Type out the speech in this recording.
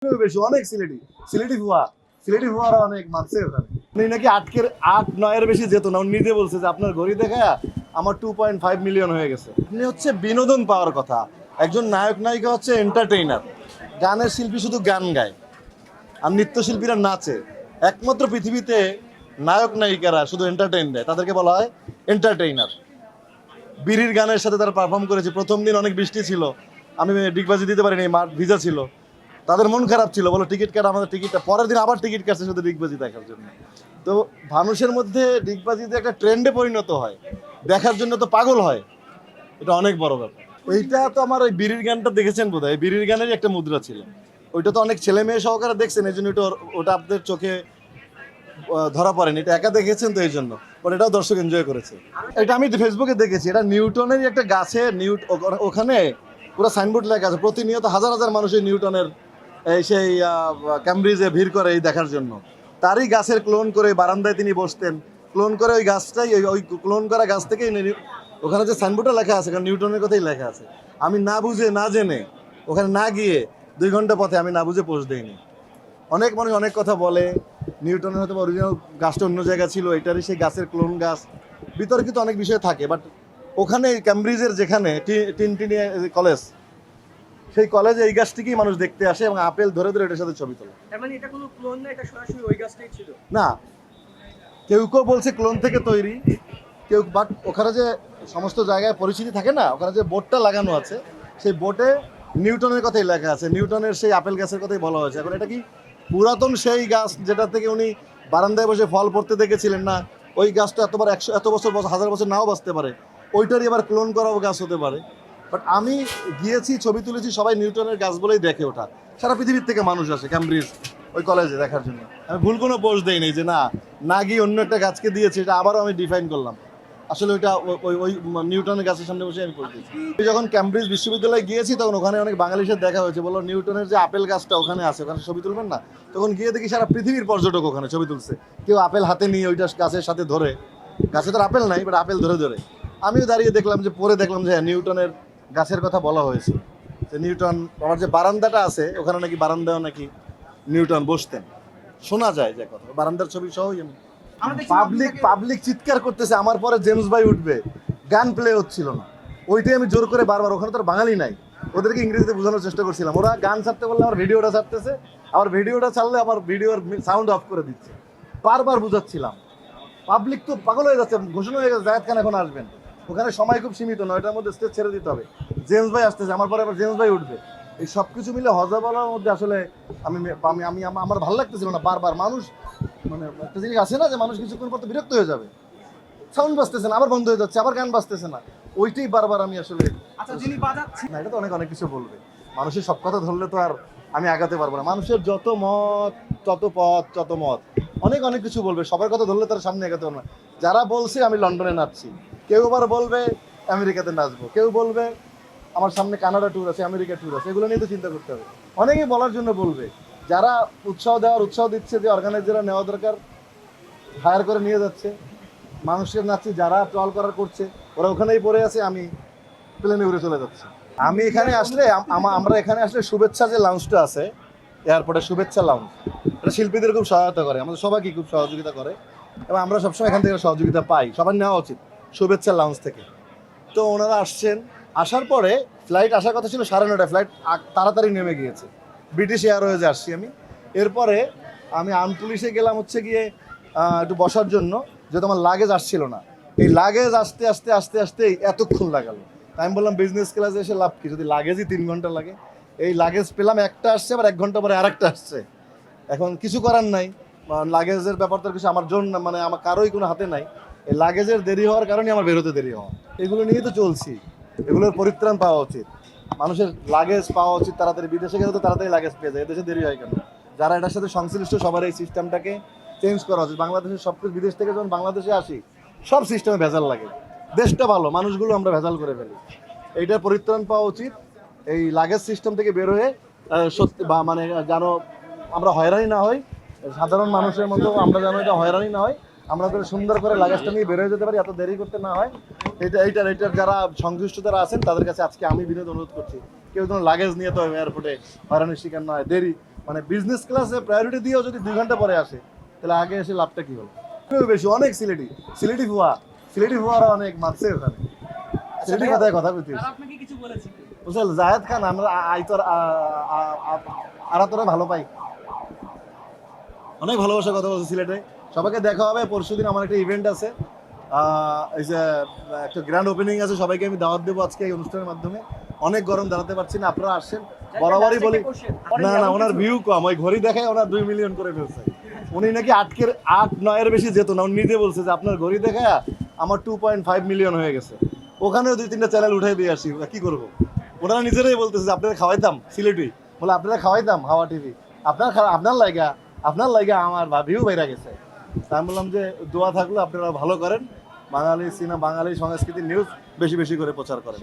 বেশি অনেক সিলেটি ফুয়ারা অনেক মানছে ওখানে। উনি নাকি 8-9-এর বেশি যেত না, উনি নিজে বলছে যে আপনার ঘড়ি দেখা আমার 2.5 মিলিয়ন হয়ে গেছে। আপনি হচ্ছে বিনোদন পাওয়ার কথা, একজন নায়ক নায়িকা হচ্ছে এন্টারটেইনার। গানের শিল্পী শুধু গান গায় আর নৃত্যশিল্পীরা নাচে। একমাত্র পৃথিবীতে নায়ক নায়িকারা শুধু এন্টারটেইন দেয়, তাদেরকে বলা হয় এন্টারটেইনার। বিড়ির গানের সাথে তারা পারফর্ম করেছে। প্রথম দিন অনেক বৃষ্টি ছিল, আমি ডিগবাজি দিতে পারিনি, মাঠ ভিজা ছিল, তাদের মন খারাপ ছিল, বলো টিকিট কাটা, আমাদের টিকিটটা পরের দিন আবার টিকিট কাটছে শুধু ডিগবাজি দেখার জন্য। তো মানুষের মধ্যে ডিগবাজিতে একটা ট্রেন্ডে পরিণত হয়, দেখার জন্য তো পাগল হয়, এটা অনেক বড় ব্যাপার। ওইটা তো আমার ওই বিড়ির গানটা দেখেছেন বোধ হয়, বিড়ির গানেরই একটা মুদ্রা ছিল। ওইটা তো অনেক ছেলে মেয়ে সহকারে দেখছেন, এই জন্য ওটা আপনাদের চোখে ধরা পড়েনি, এটা একা দেখেছেন তো এই জন্য, বাট এটাও দর্শক এনজয় করেছে। এটা আমি ফেসবুকে দেখেছি, এটা নিউটনের একটা গাছে ওখানে পুরো সাইনবোর্ড লেখা আছে, প্রতিনিয়ত হাজার হাজার মানুষ এই নিউটনের সেই ক্যামব্রিজে ভিড় করে এই দেখার জন্য। তারই গাছের ক্লোন করে বারান্দায় তিনি বসতেন, ক্লোন করে ওই গাছটাই ওই ক্লোন করা গাছ থেকেই ওখানে যে সাইনবোর্ডটা লেখা আছে কারণ নিউটনের কথাই লেখা আছে। আমি না বুঝে না জেনে ওখানে না গিয়ে 2 ঘন্টা পথে আমি না বুঝে পোস্ট দিইনি। অনেক মানুষ অনেক কথা বলে, নিউটনের হয়তো অরিজিনাল গাছটা অন্য জায়গায় ছিল, এটারই সেই গাছের ক্লোন গাছ, বিতর্কিত অনেক বিষয় থাকে। বাট ওখানে ক্যামব্রিজের যেখানে টিনটিনিয়া কলেজ, সেই কলেজে এই গাছটিকেই মানুষ দেখতে আসে এবং আপেল ধরে ধরে এটার সাথে ছবি তোলে। তার মানে এটা কোনো ক্লোন না, এটা সরাসরি ওই গাছটাই ছিল না, কেউ কেউ বলছে ক্লোন থেকে তৈরি, কেউ, বাট ওখানে যে সমস্ত জায়গায় পরিচিতি থাকে না, ওখানে যে বোর্ডটা লাগানো আছে সেই বোর্ডে নিউটনের কথাই লেখা আছে, নিউটনের সেই আপেল গাছের কথাই বলা হয়েছে। এখন এটা কি পুরাতন সেই গাছ যেটা থেকে উনি বারান্দায় বসে ফল পড়তে দেখেছিলেন না, ওই গাছটা এত বছর 1000 বছর নাও বাঁচতে পারে, ওইটারই আবার ক্লোন করাও গাছ হতে পারে। বাট আমি গিয়েছি, ছবি তুলেছি, সবাই নিউটনের গাছ বলেই দেখে ওঠা, সারা পৃথিবীর থেকে মানুষ আসে ক্যামব্রিজ ওই কলেজে দেখার জন্য। আমি ভুল কোনো পোস্ট দেই নেই যে না গিয়ে অন্য একটা গাছকে দিয়েছি, এটা আবারও আমি ডিফাইন করলাম। আসলে ওইটা ওই নিউটনের গাছের সামনে বসে আমি পোস্ট দিয়েছি। যখন ক্যামব্রিজ বিশ্ববিদ্যালয়ে গিয়েছি তখন ওখানে অনেক বাঙালির সাথে দেখা হয়েছে, বললো নিউটনের যে আপেল গাছটা ওখানে আছে, ওখানে ছবি তুলবেন না। তখন গিয়ে দেখি সারা পৃথিবীর পর্যটক ওখানে ছবি তুলছে, কেউ আপেল হাতে নিয়ে ওইটা গাছের সাথে ধরে, গাছে তো আপেল নাই বাট আপেল ধরে ধরে। আমিও দাঁড়িয়ে দেখলাম, যে পরে দেখলাম যে নিউটনের গাছের কথা বলা হয়েছে, যে নিউটন, আমার যে বারান্দাটা আছে ওখানে নাকি বারান্দাও নাকি নিউটন বসতেন, শোনা যায় যে কথা। বারান্দার ছবি সহই আমি পাবলিক চিৎকার করতেছে আমার পরে জেমস ভাই উঠবে, গান প্লে হচ্ছিল না, ওইটাই আমি জোর করে বারবার, ওখানে তো আর বাঙালি নাই, ওদেরকে ইংরেজিতে বোঝানোর চেষ্টা করছিলাম। ওরা গান ছাড়তে বললে আমার ভিডিওটা ছাড়তেছে, আবার ভিডিওটা ছাড়লে আমার ভিডিওর সাউন্ড অফ করে দিচ্ছে, বারবার বুঝাচ্ছিলাম। পাবলিক তো পাগল হয়ে যাচ্ছে, ঘোষণা হয়ে গেছে জায়েদ খান এখন আসবেন, ওখানে সময় খুব সীমিত, 9টার মধ্যে স্টেজ ছেড়ে দিতে হবে, জেমস ভাই আসতেছে, আমার পরে আবার জেমস ভাই উঠবে। এই সব কিছু মিলে হজবলার মধ্যে আসলে আমার ভালো লাগতেছিল না। বারবার মানুষ, মানে একটা জিনিস আছে না যে মানুষ কিছুক্ষণ পর তো বিরক্ত হয়ে যাবে, সাউন্ড বাজতেছে না, আবার বন্ধ হয়ে যাচ্ছে, আবার গান বাজতেছে না, ওইটাই বারবার আমি আসলে যিনি বাজাচ্ছেন না। এটা তো অনেক কিছু বলবে, মানুষের সব কথা ধরলে তো আর আমি আগাতে পারবো না। মানুষের যত মত, তত পথ, তত মত, অনেক কিছু বলবে, সবার কথা ধরলে তার সামনে আগাতে পারবো না। যারা বলছে আমি লন্ডনে নাচছি, কেউ আবার বলবে আমেরিকাতে নাচবো, কেউ বলবে আমার সামনে কানাডা ট্যুর আছে, আমেরিকা ট্যুর আছে, এগুলো নিয়ে তো চিন্তা করতে হবে। অনেকেই বলার জন্য বলবে, যারা উৎসাহ দিচ্ছে, যে অর্গানাইজাররা নেওয়া দরকার হায়ার করে নিয়ে যাচ্ছে, মানুষের নাচছে, যারা ট্রল করার করছে ওরা ওখানেই পড়ে আছে, আমি প্লেনে উড়ে চলে যাচ্ছি। আমি এখানে আসলে আমরা এখানে আসলে শুভেচ্ছা যে লাউঞ্জটা আছে এয়ারপোর্টে, শুভেচ্ছা লাউঞ্জ, এটা শিল্পীদের খুব সহায়তা করে, আমাদের সবাইকে খুব সহযোগিতা করে এবং আমরা সবসময় এখান থেকে সহযোগিতা পাই, সবার নেওয়া উচিত শুভেচ্ছা লাউঞ্জ থেকে। তো ওনারা আসছেন, আসার পরে ফ্লাইট আসার কথা ছিল 9:30, ফ্লাইট তাড়াতাড়ি নেমে গিয়েছে, ব্রিটিশ এয়ারওয়েজে আসছি আমি। এরপরে আমি পুলিশে গেলাম হচ্ছে গিয়ে একটু বসার জন্য, যেহেতু আমার লাগেজ আসছিল না, এই লাগেজ আসতে আসতে আসতে আসতে এতক্ষণ লাগালো। আমি বললাম বিজনেস ক্লাসে এসে লাভ কি, যদি লাগেজই 3 ঘন্টা লাগে। এই লাগেজ পেলাম, একটা আসছে, আবার 1 ঘন্টা পরে আরেকটা আসছে। এখন কিছু করার নাই, লাগেজের ব্যাপারটা কিছু আমার জন্য, মানে আমার কারোই কোনো হাতে নাই। এই লাগেজের দেরি হওয়ার কারণে আমার বেরোতে দেরি হওয়া, এগুলো নিয়ে তো চলছি, এগুলোর পরিত্রাণ পাওয়া উচিত। মানুষের লাগেজ পাওয়া উচিত তাড়াতাড়ি, বিদেশে গেলে তো তাড়াতাড়ি লাগেজ পেয়ে যায়, এদেশে দেরি হয় কেন? যারা এটার সাথে সংশ্লিষ্ট সবার এই সিস্টেমটাকে চেঞ্জ করা উচিত। বাংলাদেশের সব কিছু, বিদেশ থেকে যখন বাংলাদেশে আসি সব সিস্টেমে ভেজাল লাগে, দেশটা ভালো, মানুষগুলো আমরা ভেজাল করে ফেলি, এইটার পরিত্রাণ পাওয়া উচিত। এই লাগেজ সিস্টেম থেকে বের হয়ে সত্যি মানে যেন আমরা হয়রানি না হই, সাধারণ মানুষের মতো আমরা যেন এটা হয়রানি না হয়, আমরা করে সুন্দর করে লাগেজটা নিয়ে বের হয়ে যেতে পারি, এত দেরি করতে না হয়। এইটার যারা সংশ্লিষ্ট যারা আছেন তাদের কাছে আজকে আমি বিনোদ অনুরোধ করছি, কেউ যেন লাগেজ নিয়ে তো এয়ারপোর্টে হয়রানির শিকার না হয়, দেরি মানে বিজনেস ক্লাসে প্রায়োরিটি দিয়েও যদি 2 ঘন্টা পরে আসে তাহলে আগে এসে লাভটা কি হলো? খুব বেশি অনেক সিলেটি ফুয়ারা অনেক মারছে ওখানে। সিলেটি কথায় কথা কইতে তারা আপনাকে কিছু বলেছে কি? বুঝল জায়েদ খান আমরা আইতর আর তোরা ভালো পাই, অনেক ভালোবাসার কথা বলছে সিলেটে। সবাইকে দেখা হবে পরশুদিন, আমার একটা ইভেন্ট আছে, এই যে একটা গ্র্যান্ড ওপেনিং আছে, সবাইকে আমি দাওয়াত দেবো আজকে এই অনুষ্ঠানের মাধ্যমে। অনেক গরম, দাঁড়াতে পারছি না, আপনারা আসেন। বরাবরই বলি না না, ওনার ভিউ কম, ওই ঘড়ি দেখায় ওনার 2 মিলিয়ন করে ফেলছে। উনি নাকি 8-9 বেশি যেত না, উনি নিজে বলছে যে আপনার ঘড়ি দেখায় আমার 2.5 মিলিয়ন হয়ে গেছে। ওখানেও 2-3টা চ্যানেল উঠাই দিয়ে আসি, কি করবো? ওনারা নিজেরাই বলতেছে যে আপনারা খাওয়াইতাম সিলেটি, বলে আপনারা খাওয়াইতাম হাওয়া টিভি, আপনার লাইগা আমার ভিউ বেড়ে গেছে। তা আমি বললাম যে দোয়া থাকলে আপনারা ভালো করেন, বাঙালি সংস্কৃতি নিউজ বেশি বেশি করে প্রচার করেন।